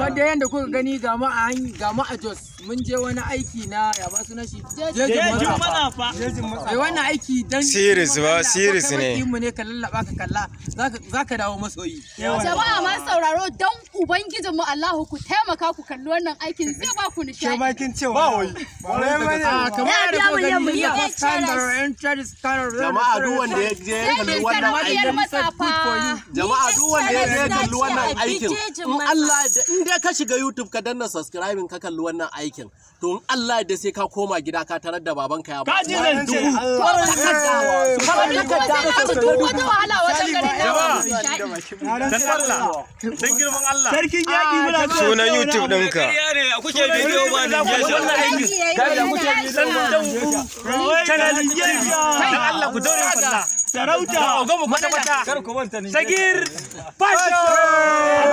kamar da yanda kuka gani ga mu a Jos mun je wani aiki na ya ba sunan shi jejin matsafa wannan aiki dan series ne mu ne ka lallaba ka kalla zaka dawo masoyi. Jama'a ma sauraro dan ubangijin mu Allahu ku taimaka ku kalli wannan aikin zai ba ku nishadi. Ke bakin cewa ba wai kamar da kuka gani ya jama'a duk wanda ya je kalli wannan aikin jama'a duk wanda ya je kalli wannan aikin in Allah in dai ka shiga YouTube ka danna subscribing ka kalli wannan aikin to in Allah da sai ka koma gida ka tarar da babanka ya ba ka ji zance wata wahala wajen garin dan Allah dan girman Allah sarkin yaki muna sunan YouTube ɗinka kuke bidiyo ba da channel dan Allah ku daure Allah sarauta ga mu kwata kwata sagir fashion